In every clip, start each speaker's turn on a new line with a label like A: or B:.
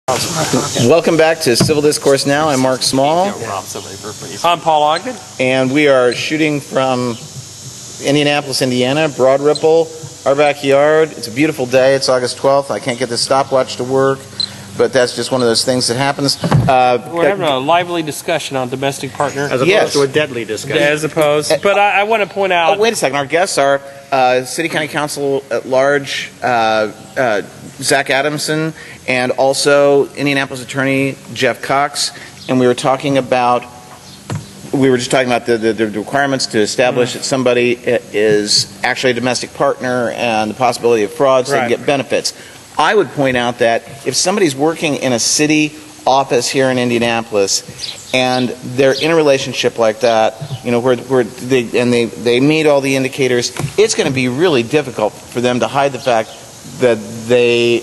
A: Welcome back to Civil Discourse Now. I'm Mark Small.
B: I'm Paul Ogden.
A: And we are shooting from Indianapolis, Indiana, Broad Ripple, our backyard. It's a beautiful day. It's August 12th. I can't get the stopwatch to work, but that's just one of those things that happens.
B: We're having a lively discussion on domestic partner.
C: As opposed to a deadly discussion.
B: As opposed. But I want to point out...
A: Oh, wait a second. Our guests are City-County Councilor at Large, Zach Adamson, and also Indianapolis Attorney Jeff Cox. And we were just talking about the requirements to establish that somebody is actually a domestic partner and the possibility of fraud so they can get benefits. I would point out that if somebody's working in a city office here in Indianapolis and they're in a relationship like that, you know, where they meet all the indicators, it's going to be really difficult for them to hide the fact that they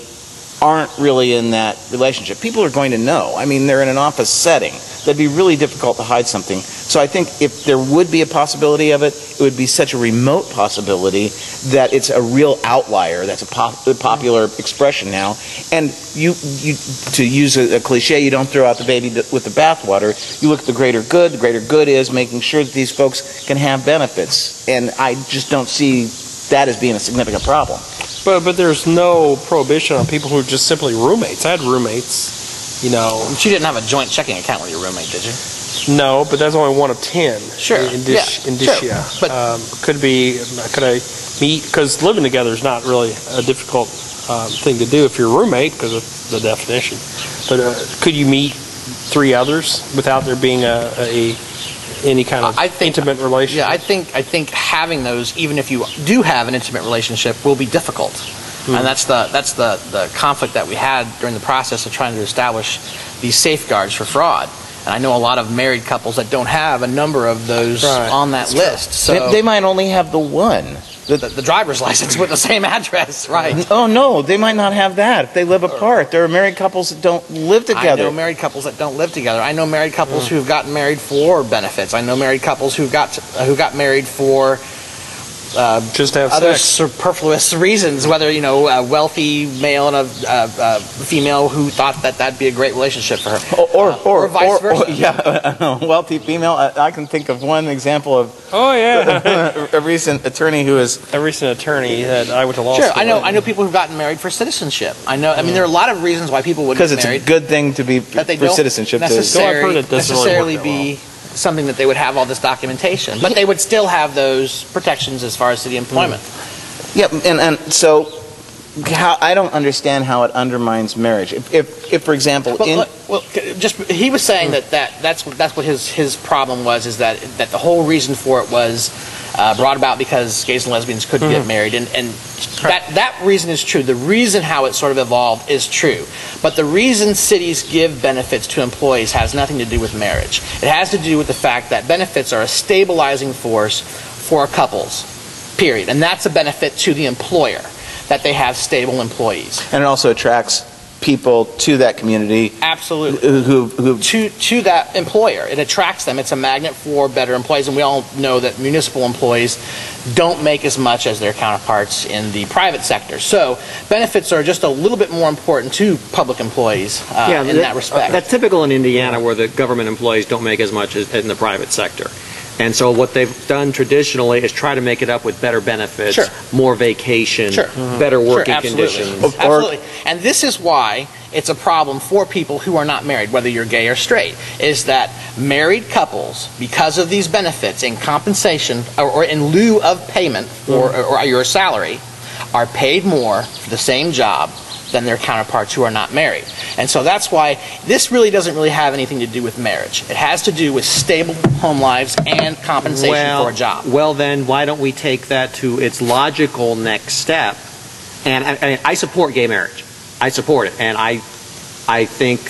A: aren't really in that relationship. People are going to know. I mean, they're in an office setting. That'd be really difficult to hide something. So I think if there would be a possibility of it, it would be such a remote possibility that it's a real outlier. That's a popular expression now. And you to use a cliche, you don't throw out the baby with the bathwater. You look at the greater good. The greater good is making sure that these folks can have benefits. And I just don't see that as being a significant problem.
B: But there's no prohibition on people who are just simply roommates. I had roommates, you know.
C: But you didn't have a joint checking account with your roommate, did you?
B: No, but that's only one of 10.
C: Sure.
B: Indicia.
C: Sure. But
B: could I meet, because living together is not really a difficult thing to do if you're a roommate, because of the definition. But could you meet 3 others without there being any kind of intimate relationship?
C: Yeah, I think having those, even if you do have an intimate relationship, will be difficult. And that's the conflict that we had during the process of trying to establish these safeguards for fraud. And I know a lot of married couples that don't have a number of those on that list. So
A: they might only have the one.
C: The driver's license with the same address, right?
A: Oh, no, they might not have that if they live apart. There are married couples that don't live together.
C: I know married couples that don't live together. I know married couples who've gotten married for benefits. I know married couples who got married for
B: just to have
C: other
B: sex.
C: Superfluous reasons, whether, you know, a wealthy male and a female who thought that that'd be a great relationship for her, or vice versa.
A: A wealthy female. I can think of one example of a recent attorney who is
B: a recent attorney that I went to law school.
C: Sure, I know people who've gotten married for citizenship. I mean, there are a lot of reasons why people would get married.
A: Because it's a good thing to be for citizenship.
C: Necessarily be something that they would have all this documentation, but they would still have those protections as far as city employment.
A: Yeah, and so I don't understand how it undermines marriage. If for example,
C: he was saying that's what his problem was, is that the whole reason for it was brought about because gays and lesbians couldn't get married, and that reason is true. The reason how it sort of evolved is true, but the reason cities give benefits to employees has nothing to do with marriage. It has to do with the fact that benefits are a stabilizing force for couples, period, and that's a benefit to the employer, that they have stable employees.
A: And it also attracts people to that community.
C: Absolutely. To that employer. It attracts them. It's a magnet for better employees, and we all know that municipal employees don't make as much as their counterparts in the private sector. So benefits are just a little bit more important to public employees in that respect.
D: That's typical in Indiana, where the government employees don't make as much as in the private sector. And so what they've done traditionally is try to make it up with better benefits, more vacation, better working conditions.
C: Absolutely. And this is why it's a problem for people who are not married, whether you're gay or straight, is that married couples, because of these benefits in compensation or in lieu of payment or your salary, are paid more for the same job than their counterparts who are not married. And so that's why this really doesn't really have anything to do with marriage. It has to do with stable home lives and compensation for a job.
D: Well, then why don't we take that to its logical next step? And I support gay marriage. I support it. And I think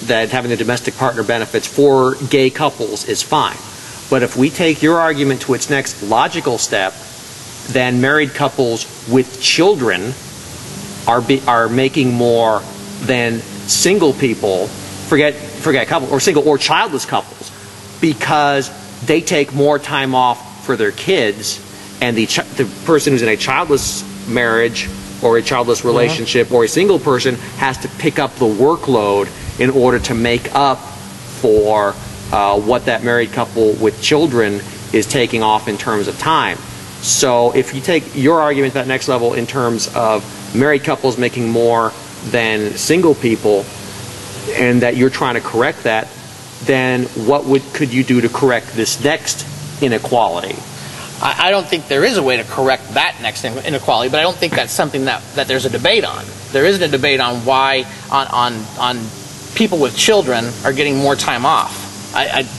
D: that having the domestic partner benefits for gay couples is fine. But if we take your argument to its next logical step, then married couples with children are making more than single people, forget couple, or single or childless couples, because they take more time off for their kids, and the person who's in a childless marriage or a childless relationship or a single person has to pick up the workload in order to make up for what that married couple with children is taking off in terms of time. So if you take your argument to that next level in terms of married couples making more than single people, and that you're trying to correct that, then what could you do to correct this next inequality?
C: I don't think there is a way to correct that next inequality, but I don't think that's something that there's a debate on. There isn't a debate on why on people with children are getting more time off.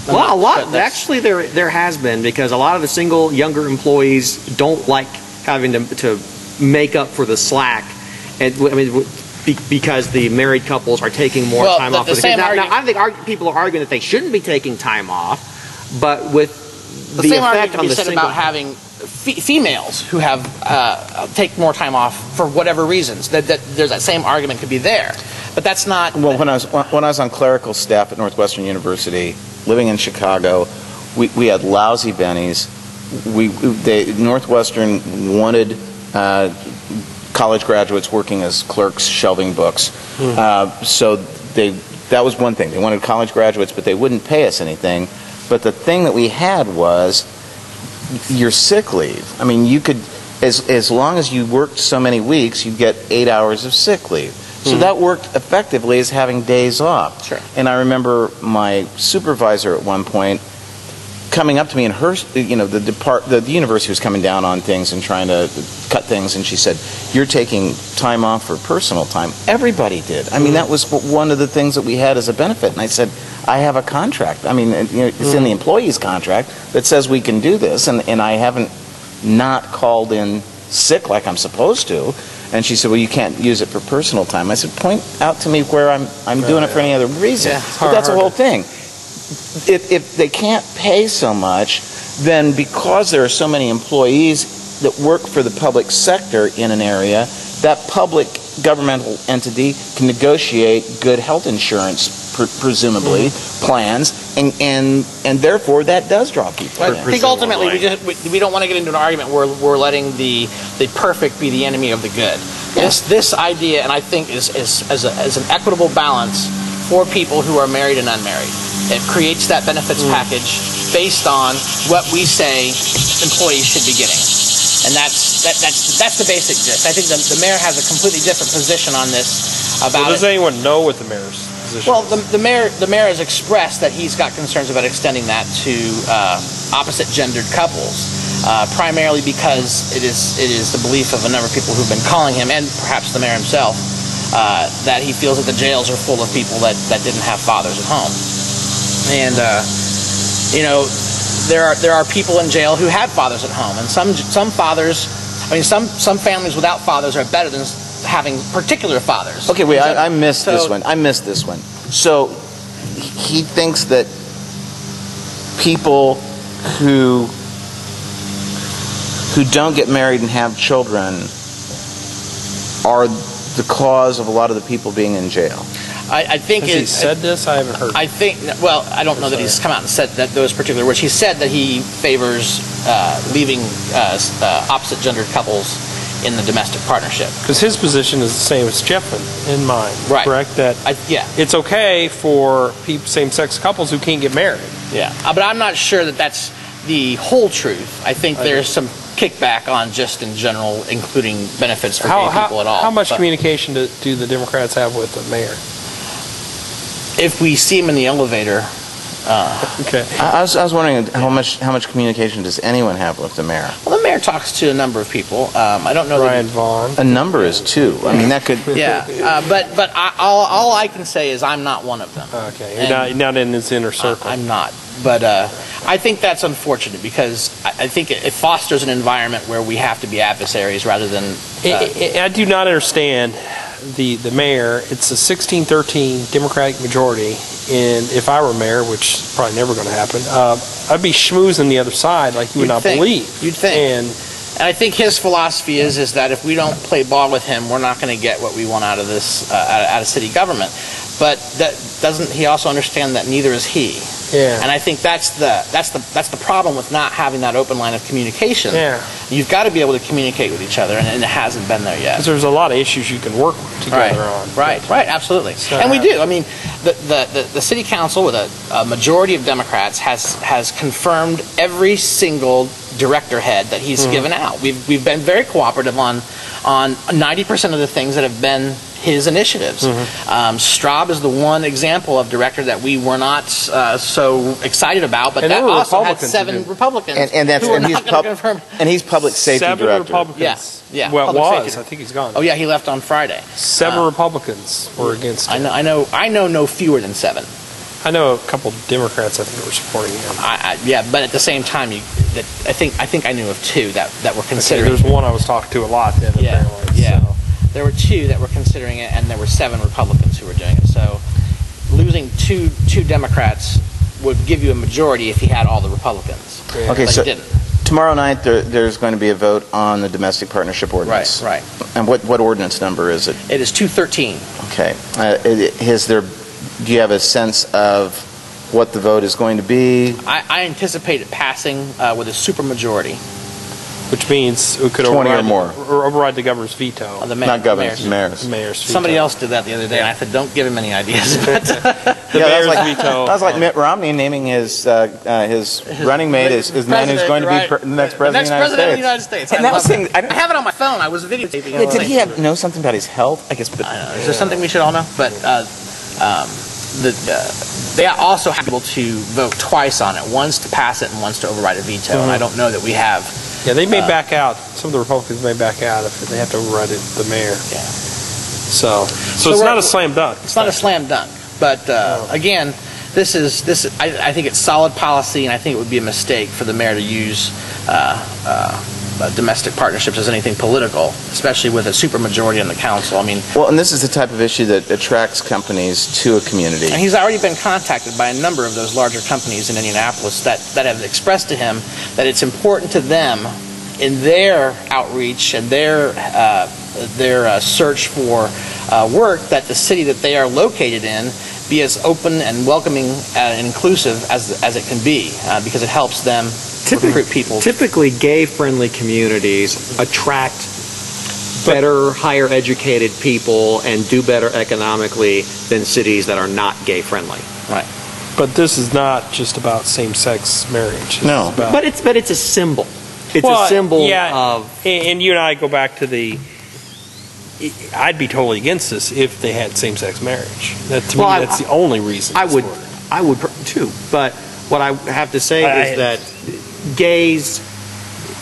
D: Well, a lot. Actually, there has been, because a lot of the single younger employees don't like having to make up for the slack, and I mean, because the married couples are taking more time off. Now, I think people are arguing that they shouldn't be taking time off, but with
C: the same argument can be said about having females who have take more time off for whatever reasons. That there's that same argument could be there, but that's not.
A: Well, when I was on clerical staff at Northwestern University, living in Chicago, we had lousy bennies. Northwestern wanted college graduates working as clerks shelving books, so that was one thing. They wanted college graduates, but they wouldn't pay us anything. But the thing that we had was your sick leave. I mean, you could, as long as you worked so many weeks, you'd get 8 hours of sick leave. So that worked effectively as having days off.
C: Sure.
A: And I remember my supervisor at one point coming up to me, and her, the university was coming down on things and trying to cut things, and she said, "You're taking time off for personal time." Everybody did. I mean, that was one of the things that we had as a benefit. And I said, I have a contract. I mean, it's in the employee's contract that says we can do this, and I haven't not called in sick like I'm supposed to. And she said, well, you can't use it for personal time. I said, point out to me where I'm doing it for any other reason.
C: Yeah,
A: but that's the whole thing. If they can't pay so much, then because there are so many employees that work for the public sector in an area, that public governmental entity can negotiate good health insurance, presumably, plans, and therefore that does draw people in.
C: I think ultimately we don't want to get into an argument where we're letting the perfect be the enemy of the good. Yeah. This idea, and I think is an equitable balance for people who are married and unmarried. It creates that benefits package based on what we say employees should be getting. And that's the basic gist. I think the mayor has a completely different position on this about
B: does anyone know what the mayor's position
C: Well, the mayor has expressed that he's got concerns about extending that to opposite gendered couples, primarily because it is the belief of a number of people who've been calling him, and perhaps the mayor himself, that he feels that the jails are full of people that didn't have fathers at home. And there are people in jail who had fathers at home, and some fathers, I mean, some families without fathers are better than having particular fathers.
A: Okay, wait, I missed this one. I missed this one. So he thinks that people who don't get married and have children are the cause of a lot of the people being in jail.
C: I think
B: Has he said this? I haven't heard.
C: I think, well, I don't know that he's come out and said that those particular words. He said that he favors leaving opposite gendered couples in the domestic partnership.
B: Because his position is the same as Jeff in mine,
C: right?
B: Correct? That it's okay for same-sex couples who can't get married.
C: Yeah, but I'm not sure that that's the whole truth. I think there's some kickback on just in general, including benefits for gay people at all.
B: How much communication do the Democrats have with the mayor?
C: If we see him in the elevator.
B: Okay.
A: I was wondering how much communication does anyone have with the mayor?
C: Well, the mayor talks to a number of people. I don't know.
B: Ryan Vaughn.
A: A number is two. I mean, that could.
C: Yeah, but all I can say is I'm not one of them.
B: Okay, you're not in his inner circle.
C: I'm not. But I think that's unfortunate because I think it fosters an environment where we have to be adversaries rather than.
B: I do not understand the mayor. It's a 16-13 Democratic majority, and if I were mayor, which is probably never going to happen, I'd be schmoozing the other side like you would not believe.
C: You'd think. And I think his philosophy is that if we don't play ball with him, we're not going to get what we want out of this out of city government. But doesn't he also understand that neither is he?
B: Yeah.
C: And I think that's the problem with not having that open line of communication.
B: Yeah.
C: You've got to be able to communicate with each other, and it hasn't been there yet.
B: Because there's a lot of issues you can work together on.
C: Right, absolutely.
B: So,
C: and we do. I mean, the city council with a majority of Democrats has confirmed every single director head that he's given out. We've been very cooperative on 90% of the things that have been his initiatives. Straub is the one example of director that we were not so excited about, but
B: And
C: that
B: there were
C: also had
B: Republicans
C: 7
B: who did.
C: Republicans
A: And
C: who were not going to confirm.
A: And he's public safety
B: 7
A: director.
B: Republicans.
C: Yeah,
B: Well, it
C: public
B: was.
C: safety.
B: I think he's gone.
C: Oh yeah, he left on Friday.
B: 7 Republicans were against him.
C: I know no fewer than 7.
B: I know a couple Democrats, I think, were supporting him.
C: Yeah, but at the same time, I think I knew of 2 that were considering.
B: There's one I was talking to a lot then, apparently.
C: Yeah.
B: So.
C: There were 2 that were considering it, and there were 7 Republicans who were doing it. So losing two Democrats would give you a majority if he had all the Republicans.
B: Yeah.
A: Okay,
C: But
A: so
C: he didn't.
A: tomorrow night there's going to be a vote on the domestic partnership ordinance.
C: Right.
A: And what ordinance number is it?
C: It is 213.
A: Okay. Do you have a sense of what the vote is going to be?
C: I anticipate it passing with a supermajority.
B: Which means it could
A: 20 or
B: override,
A: more.
B: override the governor's veto.
C: Of the
A: Not governor's,
C: mayor's.
A: mayor's.
B: Veto.
C: Somebody else did that the other day, and I said, don't give him any ideas.
B: The
A: That's
B: mayor's
A: like,
B: veto.
A: That's like Mitt Romney naming his running mate his man who's going to be the next president of the United States.
C: And
A: And that was thing,
C: I have it on my phone. I was videotaping it.
A: did he know something about his health? I guess. But
C: I don't know. Is there something we should all know? But they also have to be able to vote twice on it, once to pass it and once to override a veto. And I don't know that we have.
B: Yeah, they may back out. Some of the Republicans may back out if they have to override the mayor.
C: Yeah.
B: So it's not a slam dunk.
C: It's not a slam dunk. But again, this is. I think it's solid policy, and I think it would be a mistake for the mayor to use domestic partnerships as anything political, especially with a supermajority on the council. I mean,
A: well, and this is the type of issue that attracts companies to a community.
C: and he's already been contacted by a number of those larger companies in Indianapolis that have expressed to him that it's important to them in their outreach and their search for work that the city that they are located in be as open and welcoming and inclusive as it can be, because it helps them recruit people.
D: Typically, gay-friendly communities attract better, higher educated people and do better economically than cities that are not gay-friendly.
C: Right.
B: But this is not just about same-sex marriage.
A: No.
B: It's about,
D: But it's a symbol. It's a symbol of...
B: And you and I go back to the... I'd be totally against this if they had same-sex marriage. To me, that's the only reason.
D: I would too. But what I have to say is that gays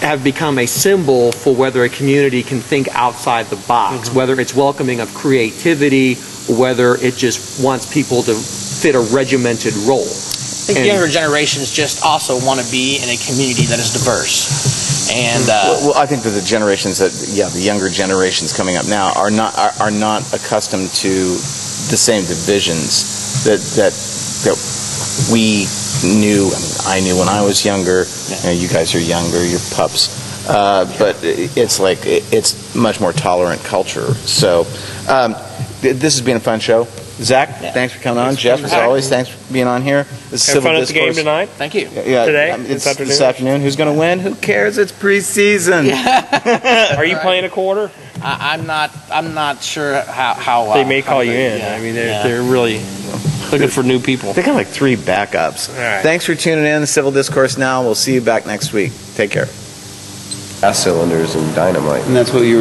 D: have become a symbol for whether a community can think outside the box, whether it's welcoming of creativity, or whether it just wants people to fit a regimented role.
C: I think younger generations just also want to be in a community that is diverse. And
A: well, I think that the generations the younger generations coming up now are not accustomed to the same divisions that we knew. I knew when I was younger.
C: Yeah.
A: You guys are younger, you're pups. But it's much more tolerant culture. So this has been a fun show. Zach, thanks for coming on. Jeff, as always, thanks for being on here. This is
B: Have
A: Civil
B: fun at the game
A: Discourse.
B: tonight.
C: thank you.
A: Yeah,
B: Today?
A: It's
B: This afternoon?
A: Who's going to win? Who cares? It's preseason.
B: Are you playing a quarter?
C: I'm not sure how
B: They may call you in.
C: Yeah.
B: I mean, they're really looking for new people.
A: They got like 3 backups.
B: All right.
A: Thanks for tuning in. Civil Discourse Now. We'll see you back next week. Take care.
E: Gas cylinders and dynamite.
A: And that's what you were